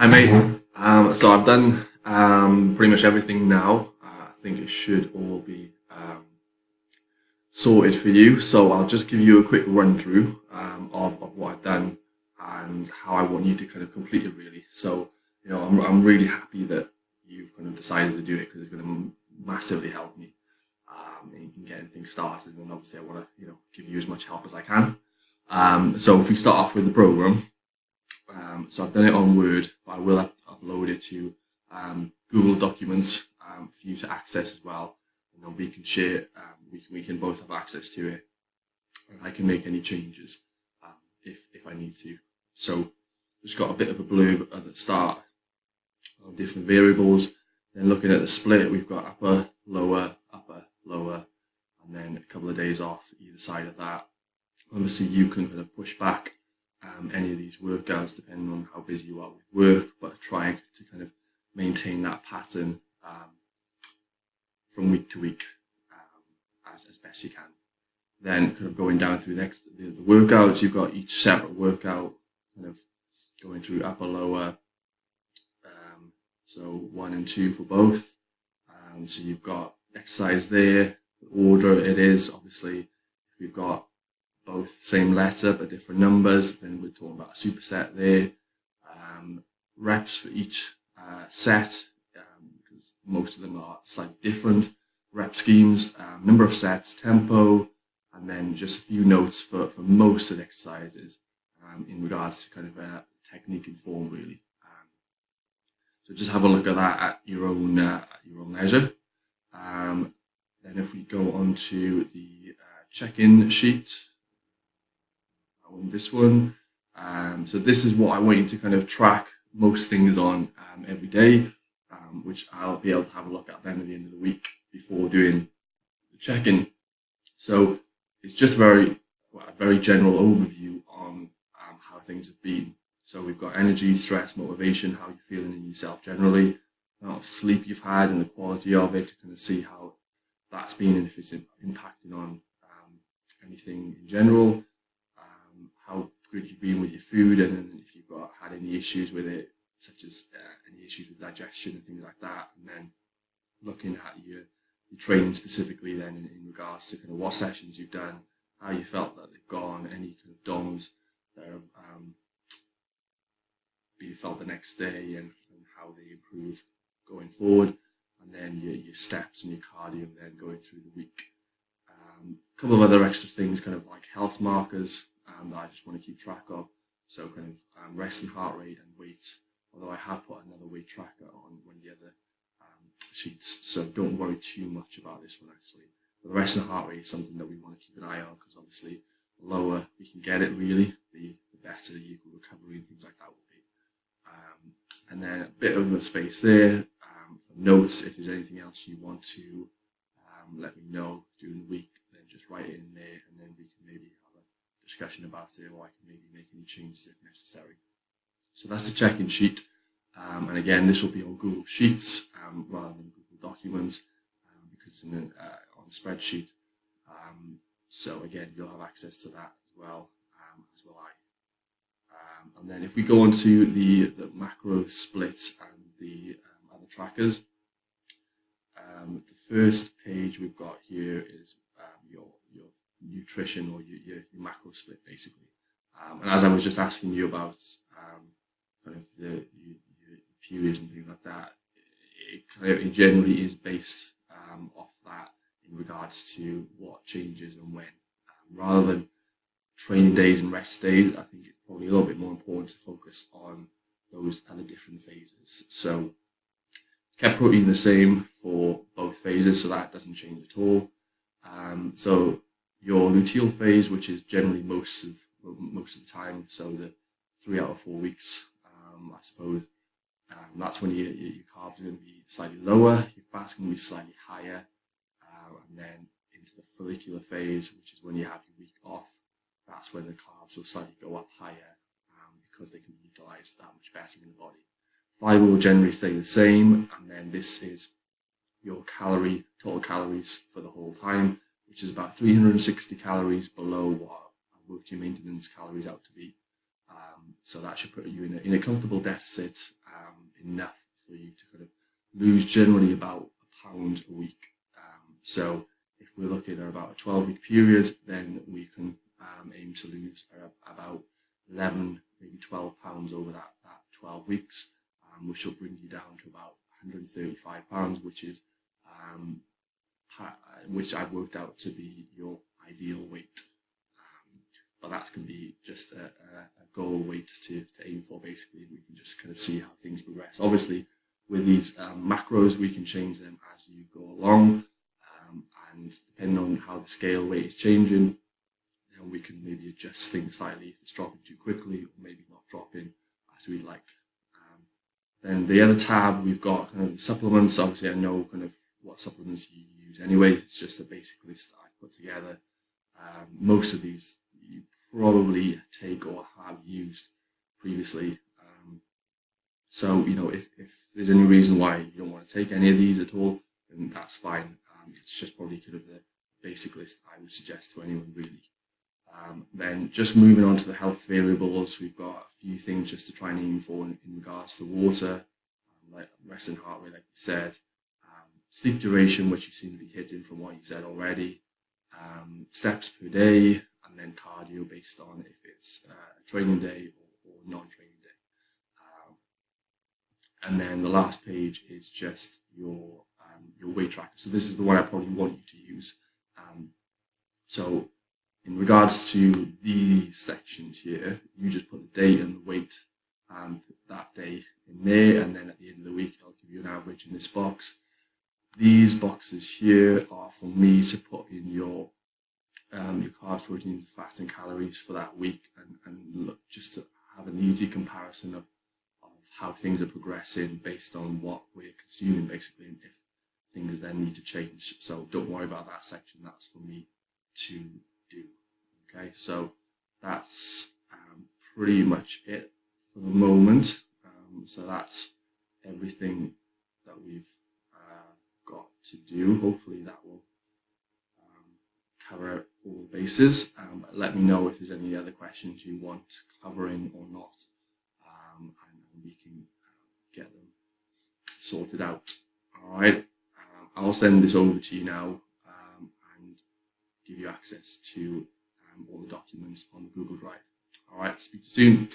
Hi mate. So I've done pretty much everything now. I think it should all be sorted for you. So I'll just give you a quick run through of what I've done and how I want you to kind of complete it really. So I'm really happy that you've kind of decided to do it because it's going to massively help me in getting things started. And obviously I want to give you as much help as I can. So if we start off with the program. So I've done it on Word, but I will upload it to Google Documents for you to access as well, and then we can share. We can both have access to it, and I can make any changes if I need to. So just got a bit of a blurb at the start on different variables. Then looking at the split, we've got upper, lower, and then a couple of days off either side of that. Obviously, you can kind of push back any of these workouts depending on how busy you are with work, but trying to kind of maintain that pattern from week to week as best you can. Then kind of going down through the workouts, you've got each separate workout kind of going through upper, lower, so 1 and 2 for both. So you've got exercise there, the order it is, obviously, if we've got both same letter but different numbers, then we're talking about a superset there. Reps for each set, because most of them are slightly different. Rep schemes, number of sets, tempo, and then just a few notes for most of the exercises in regards to kind of technique and form, really. So just have a look at that at your own leisure. Then if we go on to the check-in sheet, on this one. So this is what I want you to kind of track most things on every day, which I'll be able to have a look at then at the end of the week before doing the check-in. So it's just a very general overview on how things have been. So we've got energy, stress, motivation, how you're feeling in yourself generally, the amount of sleep you've had and the quality of it to kind of see how that's been and if it's impacting on anything in general. How good you've been with your food, and then if you've had any issues with it, such as any issues with digestion and things like that, and then looking at your training specifically then in regards to kind of what sessions you've done, how you felt that they've gone, any kind of DOMs that have been felt the next day, and how they improve going forward, and then your steps and your cardio then going through the week. A couple of other extra things, kind of like health markers that I just want to keep track of. So kind of resting heart rate and weight, although I have put another weight tracker on one of the other sheets, so don't worry too much about this one actually. But the resting heart rate is something that we want to keep an eye on, because obviously the lower we can get it really, the better your recovery and things like that will be. And then a bit of a space there for notes. If there's anything else you want to let me know during the week, then just write it in there, and then we can maybe have a discussion about it, or I can maybe make any changes if necessary. So that's the check-in sheet, and again, this will be on Google Sheets rather than Google Documents, because it's on a spreadsheet. So again, you'll have access to that as well will I. And then if we go on to the macro split and the other trackers, the first page we've got here is your nutrition, or your macro split basically. And as I was just asking you about kind of your periods and things like that, it generally is based off that in regards to what changes and when. Rather than training days and rest days, I think it's probably a little bit more important to focus on those other different phases. So kept protein the same for both phases, so that doesn't change at all. So your luteal phase, which is generally most of the time, so the 3 out of 4 weeks, I suppose, that's when your carbs are going to be slightly lower, your fat's going to be slightly higher, and then into the follicular phase, which is when you have your week off, that's when the carbs will slightly go up higher, because they can be utilized that much better in the body. Fiber will generally stay the same, and then this is your total calories for the whole time, which is about 360 calories below what I worked your maintenance calories out to be. So that should put you in a comfortable deficit, enough for you to kind of lose generally about a pound a week. So if we're looking at about a 12-week period, then we can aim to lose about 11, maybe 12 pounds over that 12 weeks, which will bring you down to about 135 pounds, which is which I've worked out to be your ideal weight. But that can be just a goal weight to aim for, basically, and we can just kind of see how things progress. Obviously, with these macros, we can change them as you go along, and depending on how the scale weight is changing, then we can maybe adjust things slightly if it's dropping too quickly, or maybe not dropping as we'd like. Then the other tab, we've got kind of the supplements. Obviously, I know kind of what supplements you use anyway. It's just a basic list that I've put together. Most of these you probably take or have used previously. So, if there's any reason why you don't want to take any of these at all, then that's fine. It's just probably kind of the basic list I would suggest to anyone, really. Then just moving on to the health variables, we've got a few things just to try and aim for in regards to water, like resting heart rate, like you said, sleep duration, which you seem to be hitting from what you said already, steps per day, and then cardio based on if it's a training day or non-training day. And then the last page is just your weight tracker. So this is the one I probably want you to use. So in regards to these sections here, you just put the date and the weight that day in there, and then at the end of the week, I'll give you an average in this box. These boxes here are for me to put in your carbs, proteins, fats, and calories for that week, and look just to have an easy comparison of how things are progressing based on what we're consuming, basically, and if things then need to change. So don't worry about that section. That's for me to do. Okay, so that's pretty much it for the moment. So that's everything that we've got to do. Hopefully that will cover all the bases. Let me know if there's any other questions you want covering or not, and we can get them sorted out. All right, I'll send this over to you now and give you access to all the documents on the Google Drive. All right, speak to you soon.